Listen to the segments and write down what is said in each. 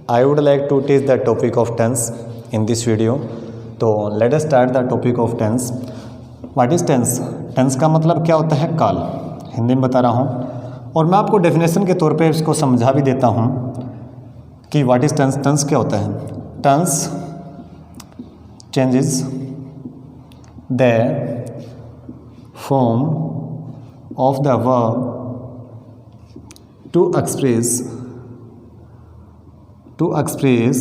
I would like to teach the topic of tense in this video. तो let us start the topic of tense. What is tense? Tense का मतलब क्या होता है? काल, हिंदी में बता रहा हूँ। और मैं आपको डेफिनेशन के तौर पे इसको समझा भी देता हूँ कि व्हाट इज टेंस। टेंस क्या होता है? Tense changes the form of the verb to express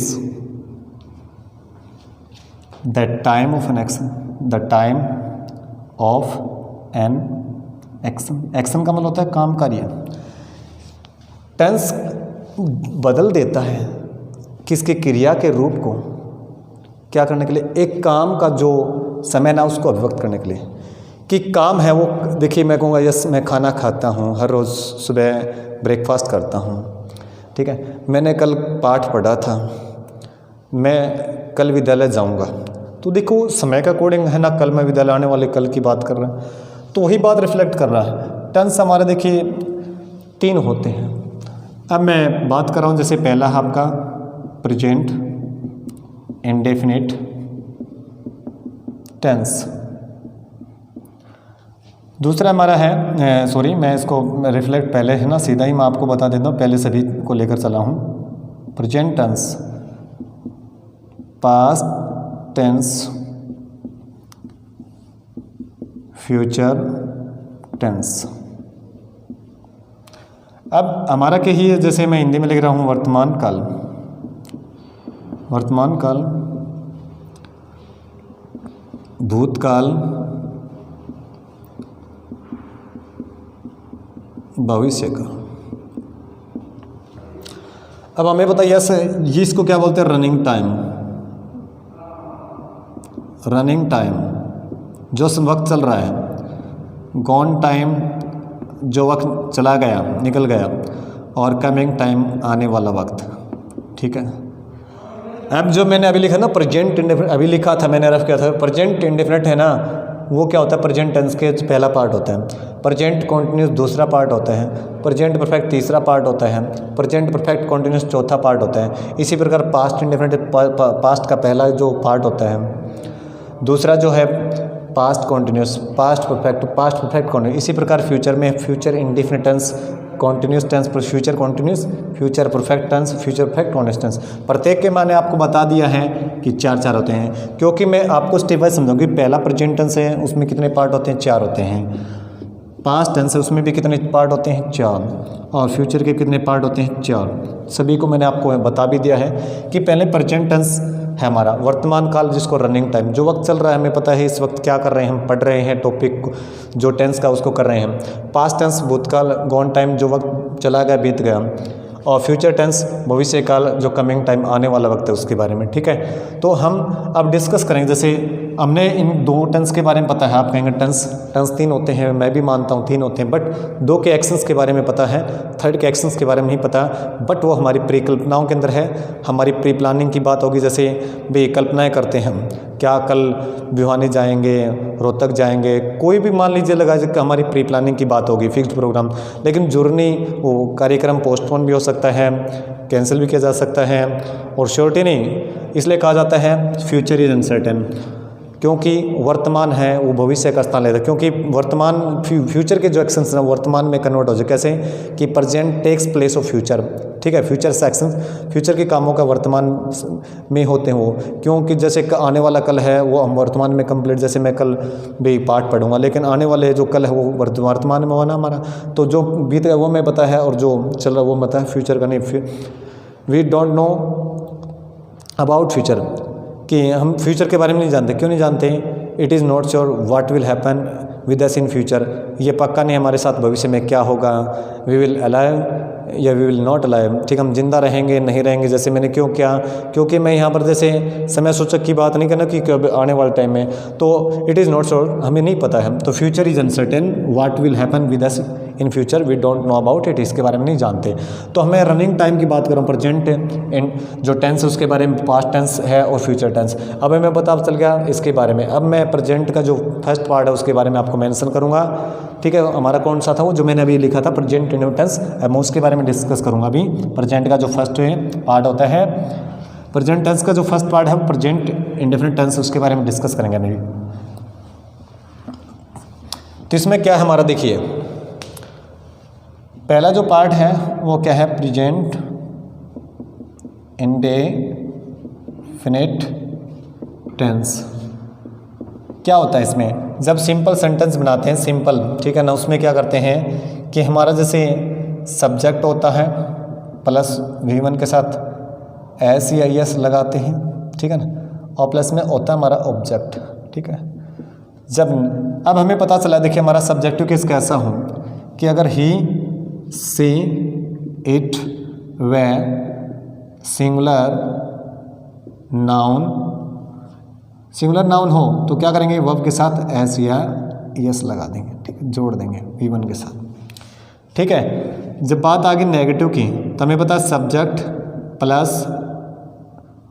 the time of an action, the time of an action. Action का मतलब होता है काम, कार्य। टेंस बदल देता है किसके क्रिया के रूप को क्या करने के लिए? एक काम का जो समय ना उसको अभिव्यक्त करने के लिए कि काम है वो। देखिए मैं कहूँगा यस मैं खाना खाता हूँ, हर रोज़ सुबह ब्रेकफास्ट करता हूँ, ठीक है। मैंने कल पाठ पढ़ा था, मैं कल विद्यालय जाऊँगा। तो देखो समय का अकॉर्डिंग है ना, कल मैं विद्यालय आने वाले कल की बात कर रहा है, तो वही बात रिफ्लेक्ट कर रहा है। टेंस हमारे देखिए 3 होते हैं। अब मैं बात कर रहा हूँ, जैसे पहला है आपका प्रेजेंट इंडेफिनिट टेंस। दूसरा हमारा है सॉरी मैं इसको रिफ्लेक्ट पहले है ना, सीधा ही मैं आपको बता देता हूँ, पहले सभी को लेकर चला हूँ। Present tense, past tense, future tense. अब हमारा क्या ही है, जैसे मैं हिंदी में लिख रहा हूँ वर्तमान काल, वर्तमान काल, भूतकाल, भविष्य का। अब हमें बताइए ये इसको क्या बोलते हैं? Running time. रनिंग टाइम जो वक्त चल रहा है, गॉन टाइम जो वक्त चला गया निकल गया, और कमिंग टाइम आने वाला वक्त, ठीक है। अब जो मैंने अभी लिखा ना प्रेजेंट इंडेफिनिट, अभी लिखा था मैंने रफ किया था, प्रेजेंट इंडेफिनिट है ना, वो क्या होता है? प्रेजेंट टेंस के पहला पार्ट होता है, प्रेजेंट कॉन्टिन्यूस दूसरा पार्ट होता है, प्रेजेंट परफेक्ट तीसरा पार्ट होता है, प्रेजेंट परफेक्ट कॉन्टिन्यूस चौथा पार्ट होता है। इसी प्रकार पास्ट इंडेफिनिट पास्ट का पहला जो पार्ट होता है, दूसरा जो है past continuous, past perfect continuous. इसी प्रकार फ्यूचर में future indefinite tense, continuous tense, future continuous, future perfect tense, future perfect continuous tense. प्रत्येक के मैंने आपको बता दिया है कि 4 होते हैं, क्योंकि मैं आपको स्टेप वाइज समझाऊंगी। पहला प्रेजेंट टेंस है, उसमें कितने पार्ट होते हैं? 4 होते हैं। पास्ट टेंस है, उसमें भी कितने पार्ट होते हैं? 4। और फ्यूचर के कितने पार्ट होते हैं? 4। सभी को मैंने आपको बता भी दिया है कि पहले प्रेजेंट टेंस है हमारा वर्तमान काल, जिसको रनिंग टाइम, जो वक्त चल रहा है, हमें पता है इस वक्त क्या कर रहे हैं, हम पढ़ रहे हैं टॉपिक जो टेंस का उसको कर रहे हैं। पास्ट टेंस भूतकाल, गॉन टाइम जो वक्त चला गया बीत गया, और फ्यूचर टेंस भविष्य काल जो कमिंग टाइम आने वाला वक्त है उसके बारे में, ठीक है। तो हम अब डिस्कस करेंगे। जैसे हमने इन 2 टेंस के बारे में पता है, आप कहेंगे टेंस 3 होते हैं, मैं भी मानता हूँ 3 होते हैं, बट 2 के एक्शंस के बारे में पता है, 3rd के एक्शंस के बारे में नहीं पता, बट वो हमारी परिकल्पनाओं के अंदर है। हमारी प्री प्लानिंग की बात होगी, जैसे भी कल्पनाएँ करते हैं हम, क्या कल भिवानी जाएंगे, रोहतक जाएंगे, कोई भी मान लीजिए लगा कि हमारी प्री प्लानिंग की बात होगी, फिक्स्ड प्रोग्राम। लेकिन जर्नी वो कार्यक्रम पोस्टपोन भी हो सकता है, कैंसिल भी किया जा सकता है, और श्योरिटी नहीं, इसलिए कहा जाता है फ्यूचर इज अनसर्टेन, क्योंकि वर्तमान है वो भविष्य का स्थान लेता है। क्योंकि वर्तमान फ्यूचर के जो एक्शंस हैं वर्तमान में कन्वर्ट हो जाए, कैसे कि present takes place of future, ठीक है। फ्यूचर से एक्शंस फ्यूचर के कामों का वर्तमान में होते हैं वो, क्योंकि जैसे आने वाला कल है वो हम वर्तमान में कंप्लीट, जैसे मैं कल भी पाठ पढ़ूंगा, लेकिन आने वाले जो कल है वो वर्तमान में होना हमारा, तो जो बीत गया वो मैं पता है, और जो चल रहा वो पता है, फ्यूचर का नहीं। We don't know about future, कि हम फ्यूचर के बारे में नहीं जानते। क्यों नहीं जानते? It is not sure what will happen with us in future, ये पक्का नहीं हमारे साथ भविष्य में क्या होगा। वी विल अलाइव या वी विल नॉट अलाइव, ठीक, हम जिंदा रहेंगे नहीं रहेंगे। जैसे मैंने क्यों किया, क्योंकि मैं यहाँ पर जैसे समय सूचक की बात नहीं करना कि कब आने वाले टाइम में, तो इट इज़ नॉट श्योर, हमें नहीं पता है। तो future is uncertain what will happen with us in future we don't know about it, इसके बारे में नहीं जानते। तो हमें रनिंग टाइम की बात करूँ, प्रेजेंट इन जो टेंस है उसके बारे में, पास्ट टेंस है और फ्यूचर टेंस। अब हमें पता चल गया इसके बारे में। अब मैं प्रेजेंट का जो फर्स्ट पार्ट है उसके बारे में आपको मेंशन करूँगा, ठीक है। हमारा कौन सा था वो जो मैंने अभी लिखा था, प्रेजेंट टेंस। अब मैं उसके बारे में डिस्कस करूँगा अभी। प्रेजेंट का जो फर्स्ट पार्ट होता है, प्रेजेंट टेंस का जो फर्स्ट पार्ट है वो प्रेजेंट इंडेफिनिट टेंस, उसके बारे में डिस्कस करेंगे अभी। तो इसमें क्या है हमारा, देखिए पहला जो पार्ट है वो क्या है, प्रेजेंट इंडेफिनिट टेंस। क्या होता है इसमें, जब सिंपल सेंटेंस बनाते हैं, सिंपल, ठीक है ना, उसमें क्या करते हैं कि हमारा जैसे सब्जेक्ट होता है प्लस V1 के साथ एस या एस लगाते हैं, ठीक है ना, और प्लस में होता है हमारा ऑब्जेक्ट, ठीक है। जब अब हमें पता चला, देखिए हमारा सब्जेक्टिव केस कैसा हो कि अगर ही सी इट वे सिंगुलर नाउन हो तो क्या करेंगे, वर्ब के साथ एस या एस लगा देंगे, ठीक है, जोड़ देंगे V1 के साथ, ठीक है। जब बात आ गई नेगेटिव की तो हमें पता है सब्जेक्ट प्लस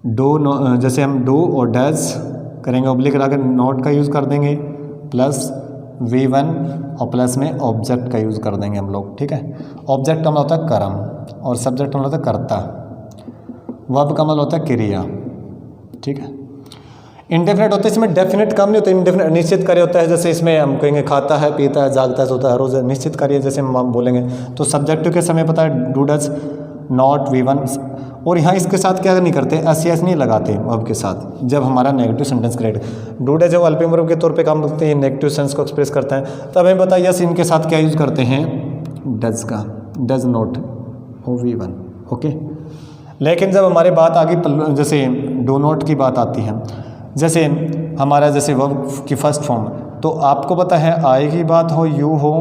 डू, जैसे हम डू और डज करेंगे, ऑब्लिक लगाकर नॉट का यूज़ कर देंगे, प्लस V1 और प्लस में ऑब्जेक्ट का यूज़ कर देंगे हम लोग, ठीक है। ऑब्जेक्ट का मतलब होता है कर्म और सब्जेक्ट का मतलब होता है कर्ता, वर्ब का मतलब होता है क्रिया, ठीक है। इंडेफिनिट होता है, इसमें डेफिनेट काम नहीं होता, इंडेफिनिट निश्चित कार्य होता है। जैसे इसमें हम कहेंगे खाता है, पीता है, जागता है, सोता है, रोज निश्चित कार्य जैसे हम बोलेंगे। तो सब्जेक्टिव के समय पता है डू डज नॉट V1, और यहाँ इसके साथ क्या नहीं करते, एस नहीं लगाते वर्ब के साथ जब हमारा negative sentence create. Do does जो अल्पविराम वर्ब के तौर पे काम करते हैं, नेगेटिव सेंस को एक्सप्रेस करता है। तब हमें पता है यस इनके साथ क्या यूज़ करते हैं, डज का, does not O V1, okay. लेकिन जब हमारी बात आगे जैसे डू नॉट की बात आती है, जैसे हमारा जैसे वर्ब की फर्स्ट फॉर्म, तो आपको पता है आई की बात हो, यू हो,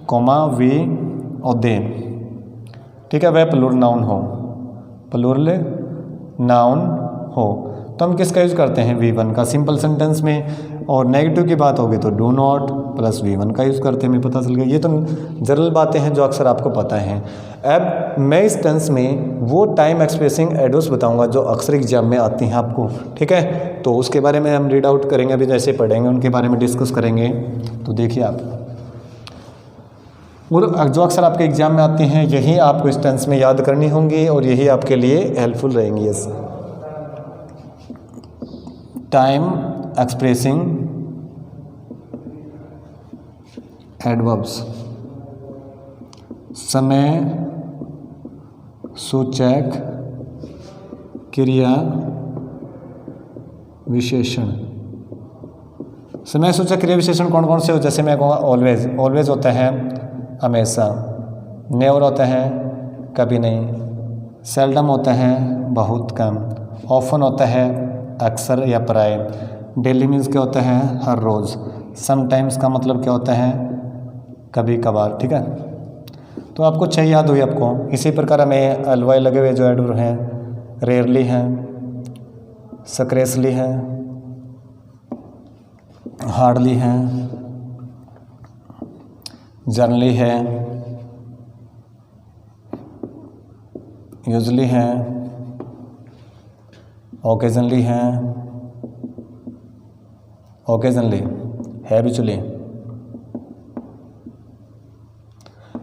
कोमा, वी और दे, ठीक है, वह प्लूरल नाउन हो, प्लूरल नाउन हो, तो हम किसका यूज़ करते हैं, V1 का सिंपल सेंटेंस में। और नेगेटिव की बात होगी तो डू नॉट प्लस V1 का यूज़ करते हैं, हमें पता चल गया। ये तो जनरल बातें हैं जो अक्सर आपको पता हैं। अब मैं इस टेंस में वो टाइम एक्सप्रेसिंग एडवर्ब्स बताऊंगा जो अक्सर एग्जाम में आती हैं आपको, ठीक है। तो उसके बारे में हम रीड आउट करेंगे, अभी जैसे पढ़ेंगे उनके बारे में डिस्कस करेंगे। तो देखिए आप, और जो अक्सर आपके एग्जाम में आती हैं यही आपको इस टेंस में याद करनी होंगी और यही आपके लिए हेल्पफुल रहेंगी। यस, टाइम एक्सप्रेसिंग एडवर्ब्स, समय सूचक क्रिया विशेषण। समय सूचक क्रिया विशेषण कौन कौन से हो, जैसे मैं कहूँगा ऑलवेज, ऑलवेज होता है हमेशा, नेवर होता है कभी नहीं, सेल्डम होता है बहुत कम, ऑफन होता है अक्सर या प्राय, डेली मीन्स क्या होता है हर रोज़, समटाइम्स का मतलब क्या होता है कभी कभार, ठीक है। तो आपको 6 याद हुई आपको। इसी प्रकार हमें अलवाई लगे हुए जो एडवर्ब हैं, रेयरली हैं, सक्रेसली हैं, हार्डली हैं, जनरली है, यूजली है, ओकेजनली है, ओकेजनली, हैबिचुअली,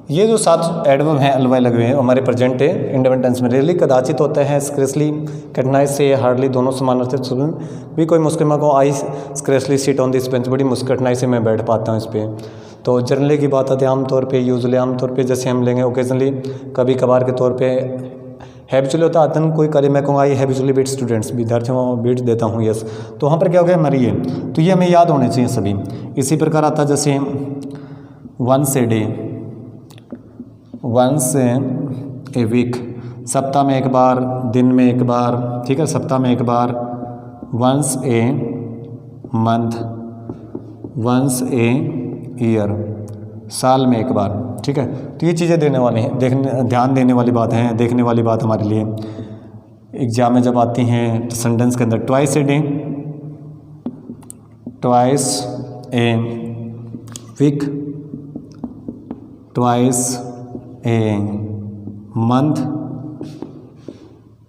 ये जो 7 एडवर्ब हैं अलवाई लगे हुए हैं हमारे प्रेजेंट इंडेफिनिट टेंस में। रेयरली कदाचित होता है, स्क्रेसली कठिनाई से, हार्डली दोनों समानार्थक भी कोई मुश्किल में को आई स्क्रेसली सीट ऑन दिस बेंच, बड़ी मुश्किल कठिनाई से मैं बैठ पाता हूँ इस पर। तो जनरली की बात आती है आमतौर पे, यूजुअली आमतौर पे जैसे हम लेंगे, ओकेजनली कभी कभार के तौर पे, हैबिचुअली होता है आतन कोई कार्य, मैं कहूँगा आई हैबिचुअली बीट स्टूडेंट्स, विद्यार्थियों को बीट देता हूँ, यस। तो वहाँ पर क्या हो गया हमारी ये, तो ये हमें याद होने चाहिए सभी। इसी प्रकार आता है जैसे once a day, once a week, सप्ताह में एक बार, दिन में एक बार, ठीक है, सप्ताह में एक बार, once a month, once a year, साल में एक बार, ठीक है। तो ये चीज़ें देने वाली हैं, ध्यान देने वाली बात है, देखने वाली बात हमारे लिए एग्जाम में जब आती हैं सेंटेंस के अंदर। Twice a day, twice a week, twice a month,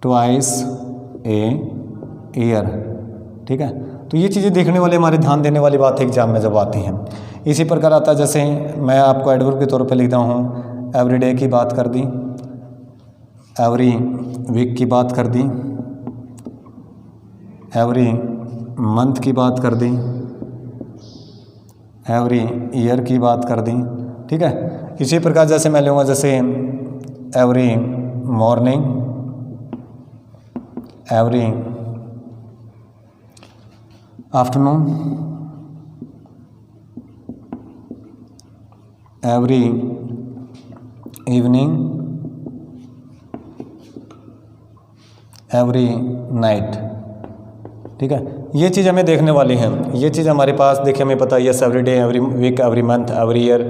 twice a year. ठीक है, तो ये चीज़ें देखने वाले हमारे ध्यान देने वाली बात है एग्जाम में जब आती हैं। इसी प्रकार आता है, जैसे मैं आपको एडवर्ब के तौर पे लिखता हूँ, एवरी डे की बात कर दी, एवरी वीक की बात कर दी, एवरी मंथ की बात कर दी, एवरी ईयर की बात कर दी। ठीक है, इसी प्रकार जैसे मैं लूँगा, जैसे every morning, every afternoon, every evening, every night. ठीक है, ये चीज़ हमें देखने वाली है। ये चीज़ हमारे पास देखिए, हमें पता है, yes every day, every week, every month, every year,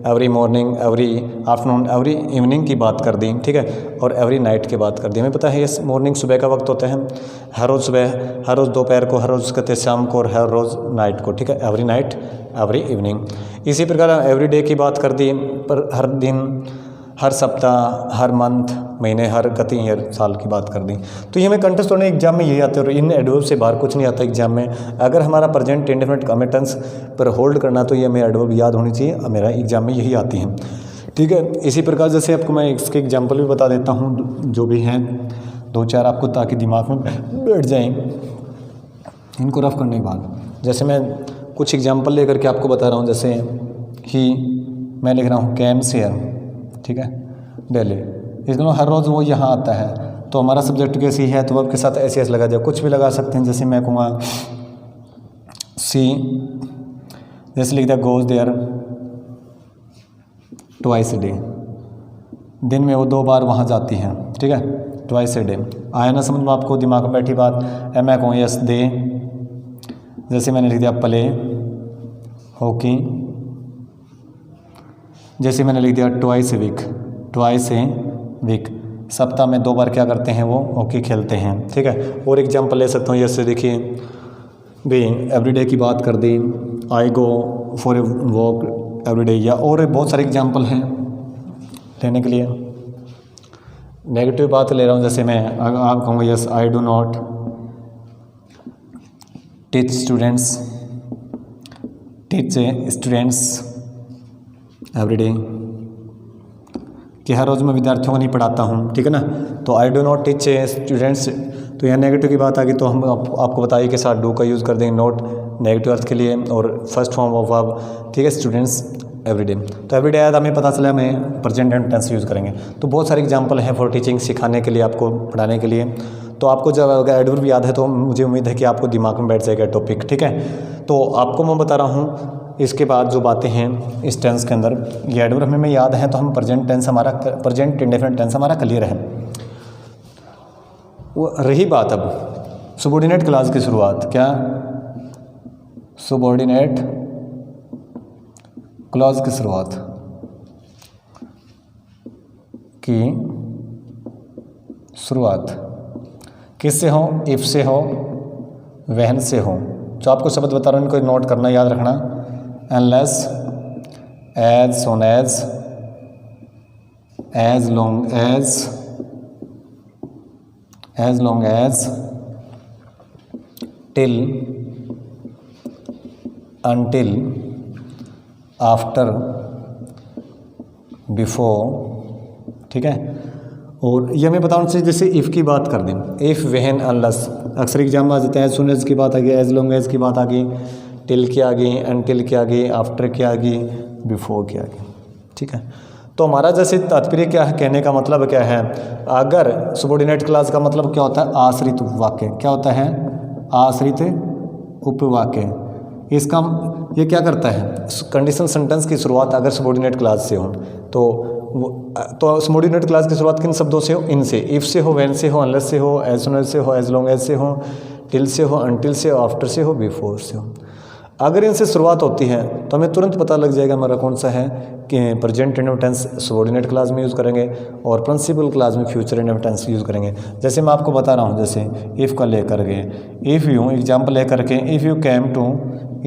every morning, every afternoon, every evening की बात कर दी। ठीक है, और एवरी नाइट की बात कर दी। हमें पता है यस मॉर्निंग सुबह का वक्त होता है, हर रोज़ सुबह, हर रोज़ दोपहर को, हर रोज़ कहते हैं शाम को, और हर रोज़ नाइट को। ठीक है, एवरी नाइट, एवरी इवनिंग। इसी प्रकार एवरी डे की बात कर दी, पर हर दिन, हर सप्ताह, हर मंथ, महीने, हर कति ईयर, साल की बात कर दी। तो ये हमें कंटेस्ट होने एग्जाम में यही आते हैं, और इन एडवर्ब से बाहर कुछ नहीं आता एग्जाम में। अगर हमारा प्रेजेंट इंडेफिनिट कॉम्पिटेंस पर होल्ड करना, तो ये हमें एडवर्ब याद होनी चाहिए, मेरा एग्जाम में यही आती हैं। ठीक है, इसी प्रकार जैसे आपको मैं इसके एग्जाम्पल भी बता देता हूँ, जो भी हैं 2-4 आपको, ताकि दिमाग में बैठ जाएँ इनको रफ करने के बाद। जैसे मैं कुछ एग्जाम्पल लेकर के आपको बता रहा हूँ, जैसे ही मैं लिख रहा हूँ कैम शेयर। ठीक है, डेली, इसमें हर रोज़ वो यहाँ आता है, तो हमारा सब्जेक्ट कैसी है, तो वर्ब के साथ ऐसे लगा दिया, कुछ भी लगा सकते हैं। जैसे मैं कहूँगा सी, जैसे लिख दिया goes there twice a day, दिन में वो 2 बार वहाँ जाती हैं। ठीक है, ट्वाइस ए डे। आया ना समझ में आपको, दिमाग में बैठी बात। मैं कहूँ यस दे, जैसे मैंने लिख दिया प्ले हॉकी, जैसे मैंने लिख दिया twice a week, twice a week, सप्ताह में 2 बार क्या करते हैं, वो हॉकी खेलते हैं। ठीक है, और एग्जाम्पल ले सकता हूँ, जैसे देखिए भी एवरीडे की बात कर दी, I go for a walk everyday, या और बहुत सारे एग्जाम्पल हैं लेने के लिए। नेगेटिव बात ले रहा हूँ, जैसे मैं आप कहूँगा yes I do not teach students, teach students everyday, कि हर रोज़ मैं विद्यार्थियों को नहीं पढ़ाता हूँ। ठीक है ना, तो I do not teach students, तो यहाँ नेगेटिव की बात आ गई, तो हम आपको बताइए के साथ डू का यूज़ कर देंगे, नॉट नेगेटिव अर्थ के लिए, और फर्स्ट फॉर्म ऑफ वर्ब। ठीक है, स्टूडेंट्स एवरीडे, तो एवरीडे आया, हमें पता चला हमें प्रेजेंट टेंस यूज़ करेंगे। तो बहुत सारे एग्जाम्पल हैं फॉर टीचिंग, सिखाने के लिए, आपको पढ़ाने के लिए। तो आपको जब अगर एडवर्ब याद है, तो मुझे उम्मीद है कि आपको दिमाग में बैठ जाएगा टॉपिक। ठीक है, तो आपको मैं बता रहा हूँ, इसके बाद जो बातें हैं इस टेंस के अंदर, ये एडवर्ब हमें याद है, तो हम प्रेजेंट टेंस हमारा, प्रेजेंट इंडेफिनिट टेंस हमारा क्लियर है। वो रही बात अब सबऑर्डिनेट क्लॉज की शुरुआत, क्या सबऑर्डिनेट क्लॉज की शुरुआत की शुरुआत किससे हो, इफ से हो, व्हेन से हो। जो आपको शब्द बता रहा हूँ, इनको नोट करना, याद रखना। Unless, as soon as long as, till, until, after, before. ठीक है, और ये हमें बताना चाहिए, जैसे इफ़ की बात कर दें, इफ़ व्हेन अनलेस, अक्सर एग्जाम में आ जाते हैं, एज सुन एज की बात आ गई, एज लॉन्ग एज की बात आ गई, टिल की आ गई, अनटिल की आ गई, आफ्टर की आ गई, बिफोर की आ गई। ठीक है, तो हमारा जैसे तात्पर्य क्या है, कहने का मतलब क्या है, अगर सबऑर्डिनेट क्लॉज का मतलब क्या होता है, आश्रित उपवाक्य। क्या होता है, आश्रित उपवाक्य। इसका ये क्या करता है, कंडीशनल सेंटेंस की शुरुआत अगर सबऑर्डिनेट क्लॉज से हो, तो सबऑर्डिनेट क्लॉज की शुरुआत किन शब्दों से हो, इनसे, इफ से हो, व्हेन से हो, अनलेस से हो, एज सुन एज से हो, एज लॉन्ग एज से हो, टिल से हो, अनटिल से हो, आफ्टर से हो, बिफोर से हो। अगर इनसे शुरुआत होती है तो हमें तुरंत पता लग जाएगा हमारा कौन सा है, कि present indefinite tense subordinate clause में यूज़ करेंगे, और प्रिंसिपल क्लॉज में फ्यूचर इंडेफिनिट टेंस यूज़ करेंगे। जैसे मैं आपको बता रहा हूँ, जैसे इफ़ का लेकर के, इफ़ यू, एग्जाम्पल लेकर के, if you came to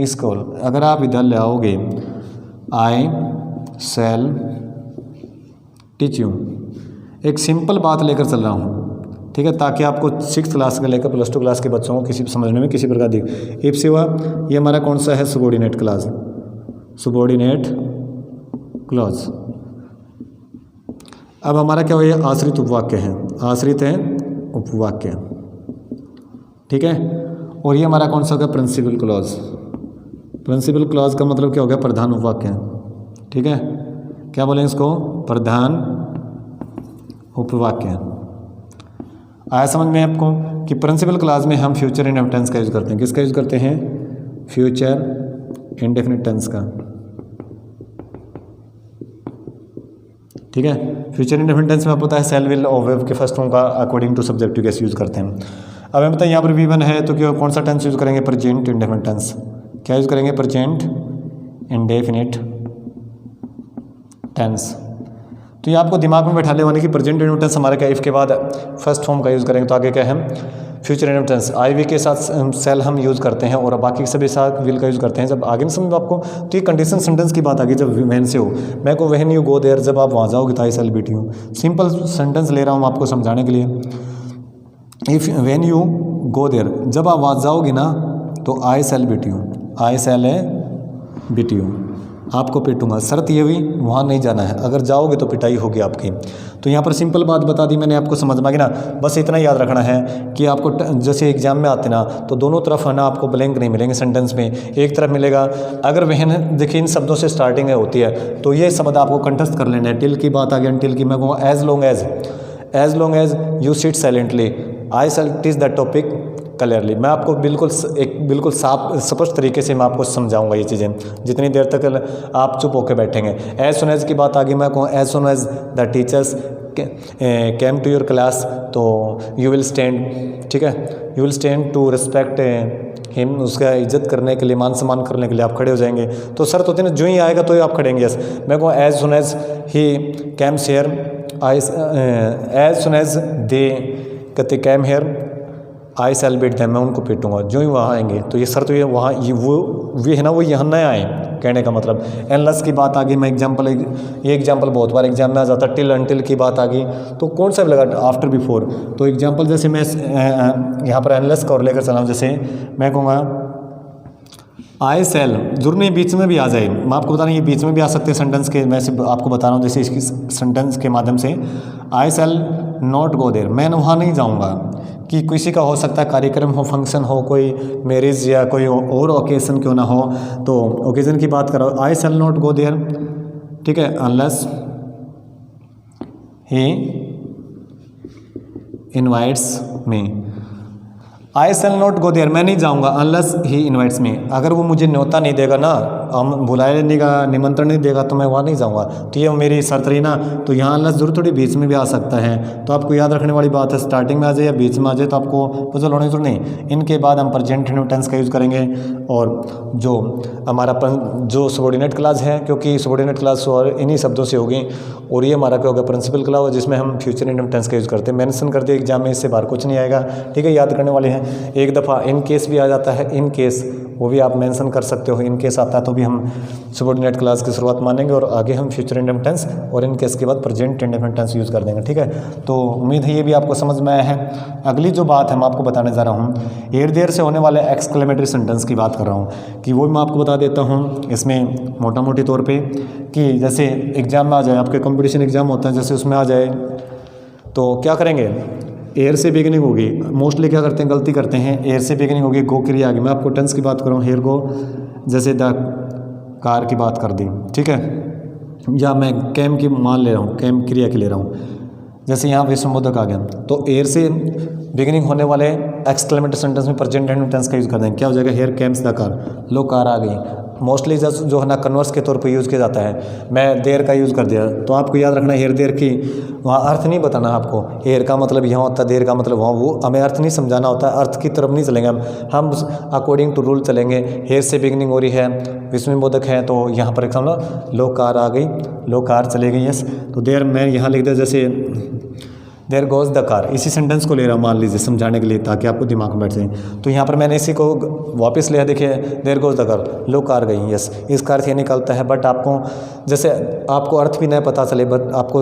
school, अगर आप इधर ले आओगे, आई शैल टीच यू। एक सिंपल बात लेकर चल रहा हूँ, ठीक है, ताकि आपको 6th क्लास से लेकर +2 क्लास के बच्चों को किसी समझने में किसी प्रकार दी। इफ से हुआ, ये हमारा कौन सा है, सबॉर्डिनेट क्लॉज, सबॉर्डिनेट क्लॉज। अब हमारा क्या हुआ, ये आश्रित उपवाक्य है, आश्रित है उपवाक्य, ठीक है। और ये हमारा कौन सा होगा, प्रिंसिपल क्लॉज। प्रिंसिपल क्लॉज का मतलब क्या हो गया, प्रधान उपवाक्य, ठीक है। क्या बोलेंगे इसको, प्रधान उपवाक्य। आया समझ में आपको कि प्रिंसिपल क्लॉज में हम फ्यूचर इंडेफिनिट टेंस का यूज़ करते हैं। किसका यूज़ करते हैं, फ्यूचर इंडेफिनिट टेंस का, ठीक है। फ्यूचर इंडेफिनिट टेंस में आपको पता है सेल, विल, ऑब्जेक्ट के फर्स्ट फॉर्म का अकॉर्डिंग टू सब्जेक्टिव कैसे यूज़ करते हैं। अब हमें पता है यहाँ पर V1 है तो क्या कौन सा टेंस यूज़ करेंगे, प्रेजेंट इंडेफिनिट टेंस। क्या यूज़ करेंगे, प्रेजेंट इंडेफिनिट टेंस। तो ये आपको दिमाग में बैठा लेवाने की प्रेजेंट इंडेफिनिट टेंस हमारे क्या, इफ के बाद फर्स्ट फॉर्म का यूज़ करेंगे तो आगे क्या है, फ्यूचर इंडेफिनिट टेंस। IV के साथ सेल हम यूज़ करते हैं और बाकी सभी साथ विल का यूज़ करते हैं। जब आगे समझ आपको तो ये कंडीशन सेंटेंस की बात आ गई, जब वैन से हो, मैं को वहन यू गो देयर, जब आप वहाँ जाओगे तो I shall beat you. Simple sentence ले रहा हूँ आपको समझाने के लिए। If when you go there, जब आप वहाँ जाओगे ना तो I shall beat you, I shall beat you, आपको पीटूंगा। शर्त ये हुई वहाँ नहीं जाना है, अगर जाओगे तो पिटाई होगी आपकी। तो यहाँ पर सिंपल बात बता दी मैंने आपको, समझ में आ गई ना। बस इतना याद रखना है कि आपको जैसे एग्जाम में आते ना तो दोनों तरफ है ना, आपको ब्लैंक नहीं मिलेंगे सेंटेंस में, एक तरफ मिलेगा। अगर वह देखिए इन शब्दों से स्टार्टिंग होती है तो ये शब्द आपको कंठस्थ कर लेना है। टिल की बात आ गई, अनटिल की मैं कहूँ as long as you sit silently, I shall teach the topic clearly. मैं आपको बिल्कुल साफ स्पष्ट तरीके से मैं आपको समझाऊंगा ये चीज़ें, जितनी देर तक आप चुप होकर बैठेंगे। एज सुन एज की बात आ गई, मैं कहूँ as soon as the teachers came to your class, तो यू विल स्टैंड, ठीक है, you will stand to respect him, उसका इज्जत करने के लिए, मान सम्मान करने के लिए आप खड़े हो जाएंगे। तो शर्त होती है ना, जो ही आएगा तो ही आप खड़ेंगे। यस, मैं कहूँ as soon as he came here, as soon as they कहते came here, I shall beat them, मैं उनको पीटूंगा जो ही वहाँ आएंगे। तो ये शर्त हुई है वहाँ वो है ना, वो यहाँ न आए, कहने का मतलब। एनलेस की बात आ गई, मैं एग्जांपल, ये एग्जांपल बहुत बार एग्जाम में आ जाता है। टिल अनटिल की बात आ गई तो कौन सा लगा, आफ्टर बिफोर। तो एग्जांपल जैसे मैं यहाँ पर एनलेस का और लेकर चला हूँ, जैसे मैं कहूँगा आई सेल, जरूर नहीं बीच में भी आ जाए, मैं आपको बता रहा हूँ ये बीच में भी आ सकते हैं सेंटेंस के, मैं सिर्फ आपको बता रहा हूँ जैसे इसकी सेंटेंस के माध्यम से। आई सेल नॉट गो देयर, मैं वहाँ नहीं जाऊँगा, कि किसी का हो सकता है कार्यक्रम हो, फंक्शन हो, कोई मैरिज या कोई और ओकेजन क्यों ना हो, तो ओकेजन की बात करो। I shall not go there, ठीक है, unless he invites me. I shall not go there, मैं नहीं जाऊँगा, अनलेस ही इन्वाइट्स मी, अगर वो मुझे न्योता नहीं देगा ना, हम बुलाए नहीं का निमंत्रण नहीं देगा तो मैं वहाँ नहीं जाऊँगा। तो ये मेरी शर्त रही ना, तो यहाँ अनलेस जरूर थोड़ी बीच में भी आ सकता है। तो आपको याद रखने वाली बात है, स्टार्टिंग में आ जाए या बीच में आ जाए तो आपको पजल होने जरूर नहीं। इनके बाद हम प्रेजेंट टेंस का यूज़ करेंगे, और जो हमारा जो सबॉर्डिनेट क्लॉज है, क्योंकि सबॉर्डिनेट क्लॉज और इन्हीं शब्दों से होगी, और ये हमारा क्या होगा, प्रिंसिपल क्लॉज, जिसमें हम फ्यूचर इंडेफिनिट टेंस का यूज़ करते हैं। मेंशन कर दिया एग्जाम में, इससे बाहर कुछ नहीं आएगा, ठीक है, याद करने वाले हैं। एक दफ़ा इन केस भी आ जाता है, इन केस वो भी आप मेंशन कर सकते हो, इन केस आता है तो भी हम सबॉर्डिनेट क्लॉज की शुरुआत मानेंगे, और आगे हम फ्यूचर इंडेफिनिट टेंस और इन केस के बाद प्रेजेंट इंडेफिनिट टेंस यूज़ कर देंगे, ठीक है। तो उम्मीद है ये भी आपको समझ में आया है। अगली जो बात है मैं आपको बताने जा रहा हूँ, एयर देयर से होने वाले एक्सक्लेमेटरी सेंटेंस की बात कर रहा हूँ, कि वो मैं आपको बता देता हूँ इसमें मोटा मोटी तौर पर, कि जैसे एग्जाम में आ जाए, आपके कॉम्पिटिशन एग्जाम होता है, जैसे उसमें आ जाए तो क्या करेंगे, एयर से बिगिनिंग होगी। मोस्टली क्या करते हैं, गलती करते हैं, एयर से बिगिनिंग होगी, गो क्रिया आ गई। मैं आपको टेंस की बात कर रहा हूँ, हेयर गो, जैसे द कार की बात कर दी, ठीक है, या मैं कैम की मान ले रहा हूँ, कैम क्रिया की ले रहा हूँ, जैसे यहाँ विस्मबोधक आ गया। तो एयर से बिगिनिंग होने वाले एक्सक्लेमेटरी सेंटेंस में प्रेजेंट टेंस का यूज़ कर देंगे। क्या हो जाएगा, हेयर कैम्स द कार, लो कार आ गई। मोस्टली जो है ना कन्वर्स के तौर पे यूज़ किया जाता है, मैं देर का यूज़ कर दिया, तो आपको याद रखना हेयर देर की वहाँ अर्थ नहीं बताना आपको, हेयर का मतलब यहाँ होता है, देर का मतलब वहाँ, वो हमें अर्थ नहीं समझाना होता है, अर्थ की तरफ नहीं चलेंगे हम अकॉर्डिंग टू रूल चलेंगे। हेयर से बिगिनिंग हो रही है, विस्मयबोधक है, तो यहाँ पर एग्जाम्पल लो कार आ गई, लो कार चले गई, यस। तो देर मैं यहाँ लिख दिया, जैसे देयर गोज द कार। इसी सेंटेंस को ले रहा हूँ मान लीजिए समझाने के लिए, ताकि आपको दिमाग में बैठ जाए। तो यहाँ पर मैंने इसी को वापस लिया, देखिए देयर गोज द कार, लो कार गई, यस इस कार से निकलता है। बट आपको जैसे आपको अर्थ भी नहीं पता चले, बट आपको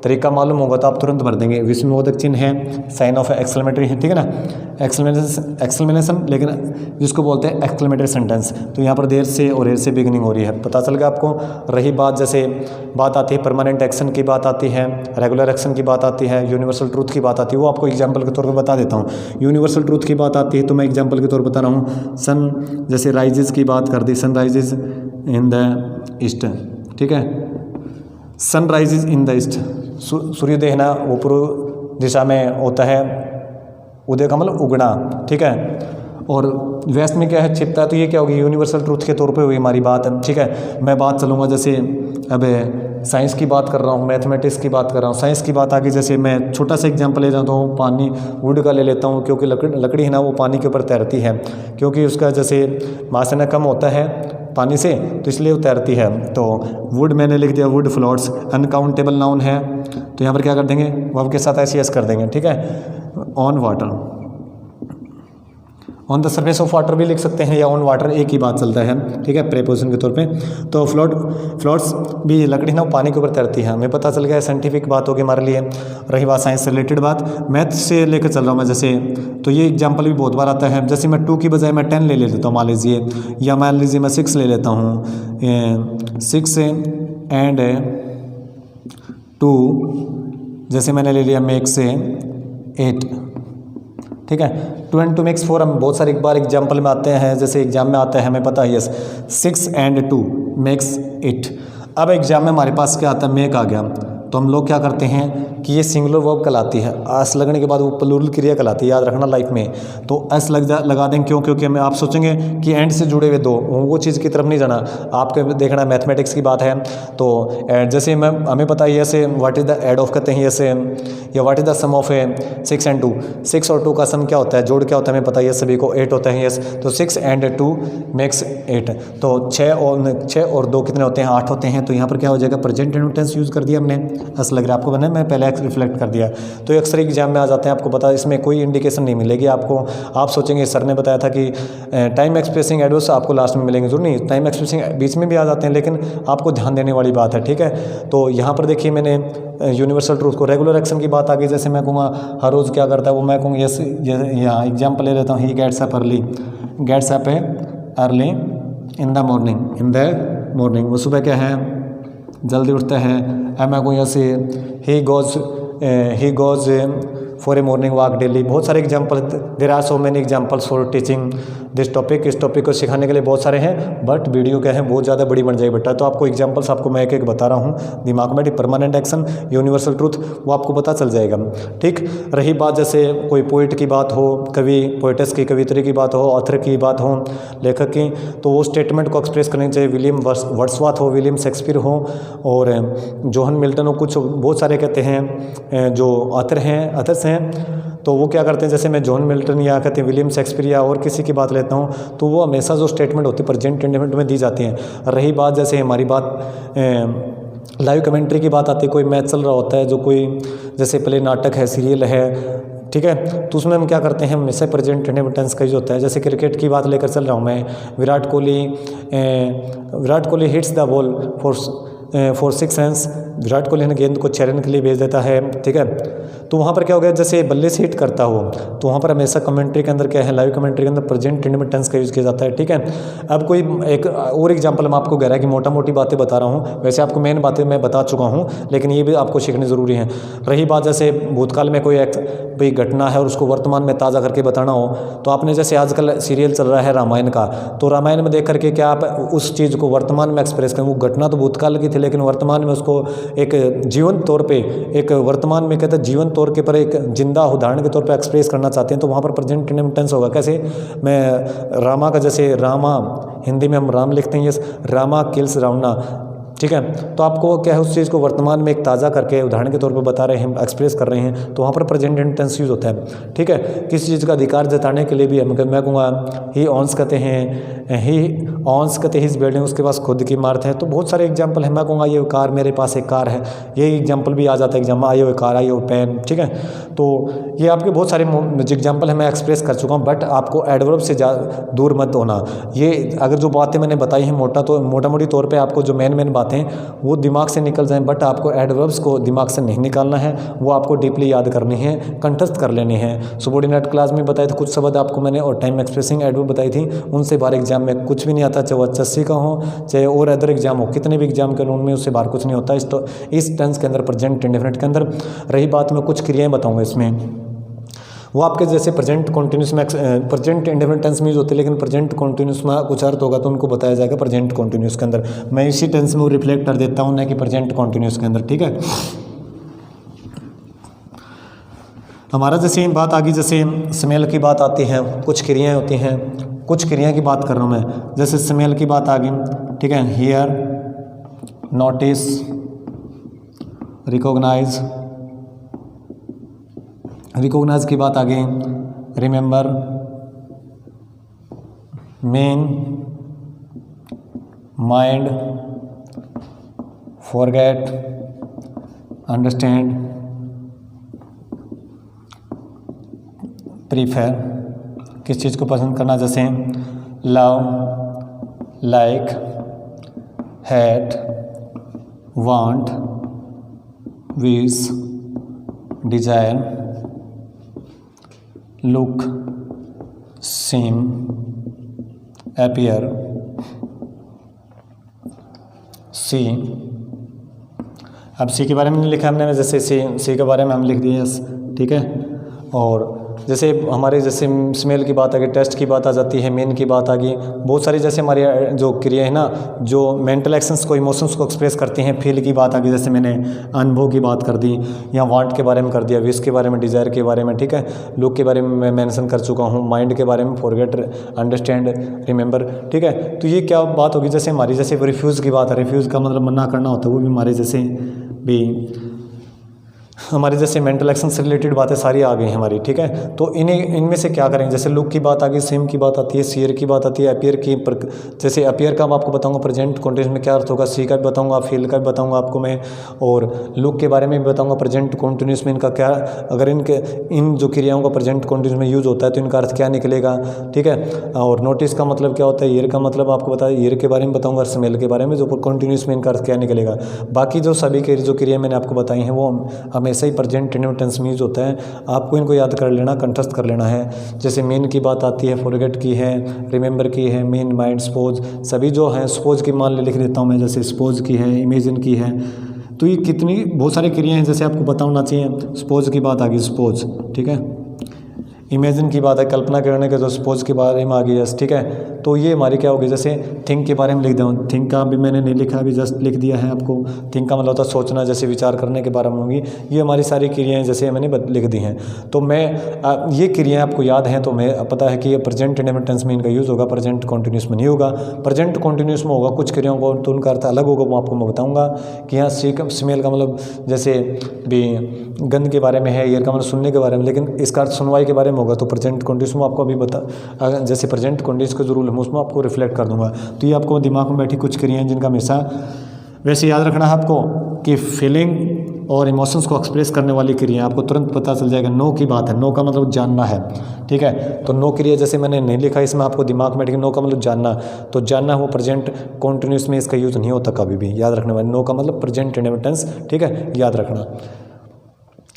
तरीका मालूम होगा तो आप तुरंत भर देंगे। विस्मयबोधक चिन्ह है, साइन ऑफ एक्सक्लेमेटरी है, ठीक है ना, एक्सक्लेमेशन, लेकिन जिसको बोलते हैं एक्सक्लेमेटरी सेंटेंस। तो यहाँ पर देर से और एर से बिगिनिंग हो रही है, पता चल गया आपको। रही बात, जैसे बात आती है परमानेंट एक्शन की बात आती है, रेगुलर एक्शन की बात आती है, यूनिवर्सल ट्रूथ की बात आती है, वो आपको एग्जांपल के तौर पे बता देता हूँ। यूनिवर्सल ट्रूथ की बात आती है तो मैं एग्जांपल के तौर पर बता रहा हूँ। सन जैसे राइजेस की बात कर दी, sun rises in the east, ठीक है, sun rises in the east, सूर्योदय है ना वो पूर्व दिशा में होता है, उदय का मतलब उगना, ठीक है। और वेस्ट में क्या है, छिपता है, तो ये क्या होगी, यूनिवर्सल ट्रूथ के तौर पे हुई हमारी बात, ठीक है। मैं बात चलूँगा जैसे अब साइंस की बात कर रहा हूँ, मैथमेटिक्स की बात कर रहा हूँ, साइंस की बात आगे जैसे मैं छोटा सा एग्जांपल ले जाता हूँ, पानी वुड का ले लेता हूँ, क्योंकि लकड़ी है ना वो पानी के ऊपर तैरती है, क्योंकि उसका जैसे मास ना कम होता है पानी से, तो इसलिए वो तैरती है। तो वुड मैंने लिख दिया, वुड फ्लोट्स, अनकाउंटेबल नाउन है, तो यहाँ पर क्या कर देंगे, वर्ब के साथ एस कर देंगे, ठीक है। On water, on the surface of water भी लिख सकते हैं, या ऑन वाटर, एक ही बात चलता है, ठीक है, प्रेपोजिशन के तौर पे। तो फ्लोट्स भी लकड़ी ना पानी के ऊपर तैरती है, हमें पता चल गया, साइंटिफिक बात होगी हमारे लिए। रही बात साइंस से रिलेटेड बात, मैथ से लेकर चल रहा हूँ मैं जैसे, तो ये एग्जाम्पल भी बहुत बार आता है। जैसे मैं 2 की बजाय मैं 10 ले लेता हूँ मान लीजिए, या मान लीजिए मैं 6 ले लेता हूँ, 6 एंड 2, जैसे मैंने ले लिया मेक से 8, ठीक है। 2 and 2 makes 4 हम बहुत सारे एक बार एग्जाम्पल में आते हैं, जैसे एग्जाम में आता है हमें पता है, यस 6 and 2 makes 8। अब एग्जाम में हमारे पास क्या आता है, मेक आ गया, तो हम लोग क्या करते हैं कि ये सिंगुलर वर्ब कहलाती है, एस लगने के बाद वो प्लूरल क्रिया कहलाती है, याद रखना लाइफ में। तो एस लगा दें, क्यों, क्योंकि हमें आप सोचेंगे कि एंड से जुड़े हुए दो, वो चीज़ की तरफ नहीं जाना, आपके देखना मैथमेटिक्स की बात है। तो जैसे हमें पता है ऐसे what is the add of कहते हैं ऐसे, या what is the sum of 6 and 2, 6 और 2 का सम क्या होता है, जोड़ क्या होता है हमें पता है सभी को, 8 होता है, यस। तो 6 and 2 makes 8, तो 6 और 2 कितने होते हैं, 8 होते हैं। तो यहाँ पर क्या हो जाएगा, प्रेजेंट टेंस यूज़ कर दिया हमने, एस लग रहा है आपको, मैंने पहले रिफ्लेक्ट कर दिया। तो अक्सर एग्जाम में आ जाते हैं, आपको पता है इसमें कोई इंडिकेशन नहीं मिलेगी आपको। आप सोचेंगे सर ने बताया था कि टाइम एक्सप्रेसिंग एडवर्स आपको लास्ट में मिलेंगे, जरूर नहीं, टाइम एक्सप्रेसिंग बीच में भी आ जाते हैं, लेकिन आपको ध्यान देने वाली बात है, ठीक है। तो यहाँ पर देखिए मैंने यूनिवर्सल ट्रूथ को, रेगुलर एक्शन की बात आ गई, जैसे मैं कहूँगा हर रोज़ क्या करता है वो, मैं कहूँगा यस, यहाँ एग्जाम्पल ले लेता हूँ, he gets up early, gets up early in the morning, वो सुबह क्या है जल्दी उठता है। मैं कहूँ जैसे he goes for a morning walk daily, बहुत सारे example, there are so many examples for teaching this topic, इस टॉपिक को सिखाने के लिए बहुत सारे हैं, बट वीडियो क्या है बहुत ज़्यादा बड़ी बन जाएगी बेटा। तो आपको एग्जाम्पल्स आपको मैं एक एक बता रहा हूँ, दिमाग में परमानेंट एक्शन, यूनिवर्सल ट्रूथ, वो आपको पता चल जाएगा, ठीक। रही बात जैसे कोई पोइट की बात हो, कवि पोइटस की, कवित्री की बात हो, ऑथर की बात हो, लेखक की, तो वो स्टेटमेंट को एक्सप्रेस करनी चाहिए, विलियम वर्ड्सवर्थ हो, विलियम शेक्सपियर हो, और जोहन मिल्टन हो, कुछ बहुत सारे कहते हैं जो अथर्स हैं, तो वो क्या करते हैं, जैसे मैं जॉन मिल्टन या कहते हैं विलियम शेक्सपियर या और किसी की बात लेता हूँ, तो वो हमेशा जो स्टेटमेंट होती है प्रेजेंट इंडेफिनिट में दी जाती हैं। रही बात जैसे हमारी बात लाइव कमेंट्री की बात आती है, कोई मैच चल रहा होता है, जो कोई जैसे प्ले नाटक है, सीरियल है, ठीक है, तो उसमें हम क्या करते हैं, हमेशा प्रेजेंट टेंस का यूज होता है। जैसे क्रिकेट की बात लेकर चल रहा हूँ मैं, Virat Kohli hits the ball for 6 runs, Virat Kohli ने गेंद को 6 रन के लिए भेज देता है, ठीक है। तो वहाँ पर क्या हो गया, जैसे बल्ले से हिट करता हो, तो वहाँ पर हमेशा कमेंट्री के अंदर क्या है, लाइव कमेंट्री के अंदर प्रेजेंट टेंस का यूज़ किया जाता है, ठीक है। अब कोई एक और एग्जांपल मैं आपको कह रहा है कि मोटा मोटी बातें बता रहा हूँ, वैसे आपको मेन बातें मैं बता चुका हूँ, लेकिन ये भी आपको सीखनी ज़रूरी है। रही बात जैसे भूतकाल में कोई घटना है और उसको वर्तमान में ताज़ा करके बताना हो, तो आपने जैसे आजकल सीरियल चल रहा है रामायण का, तो रामायण में देख करके क्या आप उस चीज़ को वर्तमान में एक्सप्रेस करें, वो घटना तो भूतकाल की थी, लेकिन वर्तमान में उसको एक जीवन तौर पे, एक वर्तमान में कहते हैं जीवन तौर के पर एक जिंदा उदाहरण के तौर पे एक्सप्रेस करना चाहते हैं, तो वहाँ पर प्रेजेंट टेंस होगा। कैसे, मैं रामा का, जैसे रामा हिंदी में हम राम लिखते हैं, यस, रामा किल्स रावणा, ठीक है। तो आपको क्या है, उस चीज़ को वर्तमान में एक ताज़ा करके उदाहरण के तौर पे बता रहे हैं, एक्सप्रेस कर रहे हैं, तो वहाँ पर प्रेजेंट टेंस यूज़ होता है। ठीक है। किसी चीज़ का अधिकार जताने के लिए भी मैं कहूँगा ही ऑन्स कहते हैं, ही ऑन्स कहते हैं हिज बिल्डिंग, उसके पास खुद की इमारत है। तो बहुत सारे एग्जाम्पल है। मैं कहूँगा ये कार, मेरे पास एक कार है, ये एग्जाम्पल भी आ जाता है एग्जाम, आई हो कार, आई हो पेन। ठीक है। तो ये आपके बहुत सारे एग्जाम्पल है, मैं एक्सप्रेस कर चुका हूँ, बट आपको एडवर्ब से दूर मत होना। ये अगर जो बातें मैंने बताई हैं मोटा मोटी तौर पे आपको जो मेन बातें वो दिमाग से निकल जाएं, बट आपको एडवर्ब्स को दिमाग से नहीं निकालना है, वो आपको डीपली याद करनी है, कंठस्थ कर लेनी है। सबॉर्डिनेट क्लास में बताए थे कुछ शब्द आपको मैंने, और टाइम एक्सप्रेसिंग एडवर्ब बताई थी, उनसे बाहर एग्जाम में कुछ भी नहीं आता, चाहे वो HSC का हो चाहे और अदर एग्जाम हो, कितने भी एग्जाम के उनमें उससे बाहर कुछ नहीं होता। इस टेंस के अंदर, प्रेजेंट इंडेफिनिट के अंदर। रही बात, मैं कुछ क्रियाएं बताऊंगा इसमें, वो आपके जैसे प्रेजेंट कॉन्टिन्यूस में प्रेजेंट इंडेफिनिट टेंस में यूज होते हैं, लेकिन प्रेजेंट कॉन्टिन्यूस में कुछ अर्थ होगा तो उनको बताया जाएगा प्रेजेंट कॉन्टिन्यूस के अंदर। मैं इसी टेंस में वो रिफ्लेक्ट कर देता हूँ, ना कि प्रेजेंट कॉन्टिन्यूस के अंदर। ठीक है। हमारा जैसे बात आ गई, जैसे स्मेल की बात आती है, कुछ क्रियाएं होती हैं, कुछ क्रिया की बात कर रहा हूँ मैं। जैसे स्मेल की बात आ गई, ठीक है, हियर, नोटिस, रिकॉग्नाइज की बात आ गई, remember, mean, mind, forget, understand, prefer, किस चीज़ को पसंद करना, जैसे love, like, hate, want, wish, desire, look, seem, appear, see. अब सी के बारे में नहीं लिखा हमने, जैसे सी के बारे में हम लिख दिए, ठीक है। और जैसे हमारे जैसे स्मेल की बात आ गई, टेस्ट की बात आ जाती है, मेन की बात आ गई, बहुत सारी जैसे हमारी जो क्रिया है ना, जो मेंटल एक्शंस को, इमोशंस को एक्सप्रेस करती हैं। फील की बात आ गई, जैसे मैंने अनुभव की बात कर दी, या वांट के बारे में कर दिया, विश के बारे में, डिजायर के बारे में, ठीक है। लुक के बारे में मैं मेंशन कर चुका हूँ, माइंड के बारे में, फॉरगेट, अंडरस्टैंड, रिमेंबर, ठीक है। तो ये क्या बात होगी, जैसे हमारी जैसे रिफ्यूज़ की बात है, रिफ्यूज़ का मतलब मना करना होता है, वो भी हमारे जैसे भी हमारे जैसे मेंटल एक्शन से रिलेटेड बातें सारी आ गई हैं हमारी, ठीक है। तो इनमें से क्या करेंगे, जैसे लुक की बात आ गई, सेम की बात आती है, सीयर की बात आती है, अपीयर की, जैसे अपीयर का मैं आपको बताऊंगा प्रेजेंट कॉन्टिन्यूस में क्या अर्थ होगा, सी का भी बताऊंगा, फील का भी बताऊंगा आपको मैं, और लुक के बारे में भी बताऊंगा प्रेजेंट कॉन्टिन्यूस में इनका क्या, अगर इन जो क्रियाओं का प्रेजेंट कॉन्टिन्यूस में यूज होता है तो इनका अर्थ क्या निकलेगा, ठीक है। और नोटिस का मतलब क्या होता है, ईयर का मतलब आपको बताया, ईयर के बारे में बताऊंगा, स्मेल के बारे में, जो कॉन्टिन्यूस में इनका अर्थ क्या निकलेगा। बाकी जो सभी के जो क्रिया मैंने आपको बताई हैं वो हमेशा ही प्रेजेंट टेंस में यूज होता है। आपको इनको याद कर लेना, कंठस्थ कर लेना है। जैसे मेन की बात आती है, फॉरगेट की है, रिमेंबर की है, मेन, माइंड, सपोज, सभी जो हैं, सपोज की मान लिख देता हूँ मैं, जैसे सपोज की है, इमेजिन की है। तो ये कितनी बहुत सारी क्रियाएं हैं, जैसे आपको पता होना चाहिए। सपोज की बात आ गई, सपोज, ठीक है। इमेजिन की बात है, कल्पना करने के, जो सपोज के बारे में आ गई, जस्ट, ठीक है। तो ये हमारी क्या होगी, जैसे थिंक के बारे में लिख दूँ, थिंक का भी मैंने नहीं लिखा, अभी जस्ट लिख दिया है आपको। थिंक का मतलब होता है सोचना, जैसे विचार करने के बारे में होंगी। ये हमारी सारी क्रियाएं जैसे मैंने लिख दी हैं। तो मैं ये क्रियाएं आपको याद हैं, तो मैं पता है कि ये प्रेजेंट इंडेफिनिट टेंस में इनका यूज़ होगा, प्रेजेंट कॉन्टिन्यूस में नहीं होगा। प्रेजेंट कॉन्टिन्यूस में होगा कुछ क्रियाओं को, तो उनका अर्थ अलग होगा, वो आपको मैं बताऊँगा कि यहाँ स्मेल का मतलब जैसे भी गंध के बारे में है, ईयर का मतलब सुनने के बारे में, लेकिन इसका अर्थ सुनवाई के बारे में होगा। तो प्रेजेंट कॉन्टिन्यूस में आपको अभी जैसे प्रेजेंट कॉन्टिन्यूस का जो रूल है उसमें आपको रिफ्लेक्ट कर दूंगा। तो ये आपको दिमाग में बैठी कुछ क्रियाएं जिनका हमेशा वैसे याद रखना है आपको कि फीलिंग और इमोशंस को एक्सप्रेस करने वाली क्रिया आपको तुरंत पता चल जाएगा। नो की बात है, नो का मतलब जानना है, ठीक है। तो नो क्रिया जैसे मैंने नहीं लिखा, इसमें आपको दिमाग में बैठी, नो का मतलब जानना, तो जानना वो प्रेजेंट कॉन्टिन्यूस में इसका यूज़ नहीं होता कभी भी, याद रखने वाले। नो का मतलब प्रेजेंट इंडेफिनिट टेंस, ठीक है, याद रखना।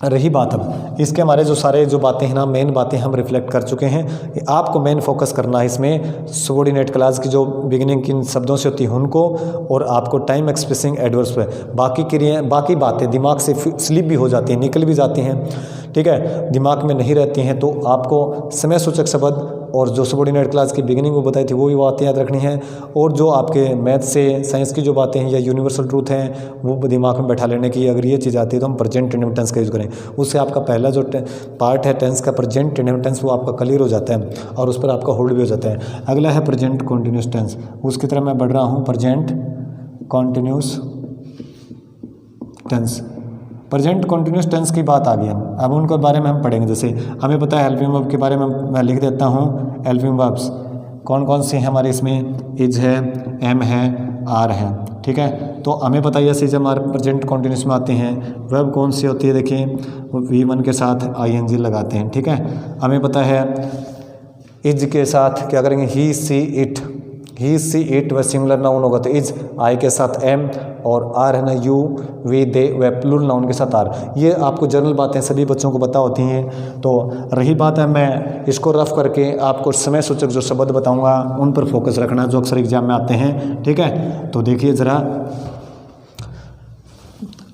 रही बात अब इसके हमारे जो सारे जो बातें हैं ना, मेन बातें हम रिफ्लेक्ट कर चुके हैं। आपको मेन फोकस करना है इसमें सबॉर्डिनेट क्लास की जो बिगिनिंग किन शब्दों से होती है उनको, और आपको टाइम एक्सप्रेसिंग एडवर्ब्स पे। बाकी क्रियाएं, बाकी बातें दिमाग से स्लिप भी हो जाती हैं, निकल भी जाती हैं, ठीक है, दिमाग में नहीं रहती हैं। तो आपको समय सूचक शब्द और जो सबॉर्डिनेट क्लास की बिगिनिंग वो बताई थी वो भी बातें याद रखनी है, और जो आपके मैथ से साइंस की जो बातें हैं या यूनिवर्सल ट्रूथ हैं वो दिमाग में बैठा लेने की। अगर ये चीज़ आती है तो हम प्रेजेंट इंडेफिनिट टेंस का यूज़ करें, उससे आपका पहला जो पार्ट है टेंस का, प्रेजेंट इंडेफिनिट टेंस, वो आपका क्लियर हो जाता है और उस पर आपका होल्ड भी हो जाता है। अगला है प्रेजेंट कॉन्टिन्यूस टेंस, उसकी तरह मैं बढ़ रहा हूँ। Present continuous tense, present continuous tense की बात आ गई। अब उनके बारे में हम पढ़ेंगे। जैसे हमें पता है हेल्पिंग वर्ब के बारे में मैं लिख देता हूँ। हेल्पिंग वर्ब्स कौन कौन सी हैं हमारे इसमें, इज है, एम है, आर है, ठीक है। तो हमें पता है जैसे जब हमारे प्रेजेंट कॉन्टिन्यूस में आते हैं वर्ब कौन सी होती है, देखिए V1 के साथ ING लगाते हैं, ठीक है। हमें पता है इज के साथ क्या करेंगे, he she it, he she it वह सिंगुलर नाउन होगा तो इज, आई के साथ एम, और आर है ना यू, वी दे वह प्लूरल नाउन के साथ आर। ये आपको जनरल बातें सभी बच्चों को पता होती हैं। तो रही बात है मैं इसको रफ करके आपको समय सूचक जो शब्द बताऊंगा उन पर फोकस रखना जो अक्सर एग्जाम में आते हैं, ठीक है। तो देखिए ज़रा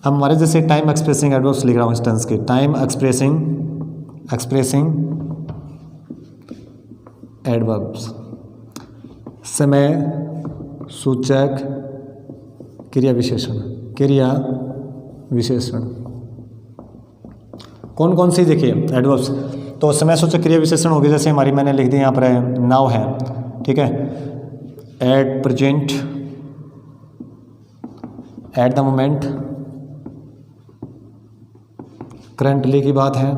हमारे जैसे टाइम एक्सप्रेसिंग एडवर्ब्स लिख रहा हूँ इस टेंस के, टाइम एक्सप्रेसिंग एडवर्ब्स, समय सूचक क्रिया विशेषण, क्रिया विशेषण कौन कौन सी देखिए एडवर्ब्स। तो समय सूचक क्रिया विशेषण होगी जैसे हमारी मैंने लिख दी यहाँ पर है, नाउ है, ठीक है, at present, at the moment, currently की बात है,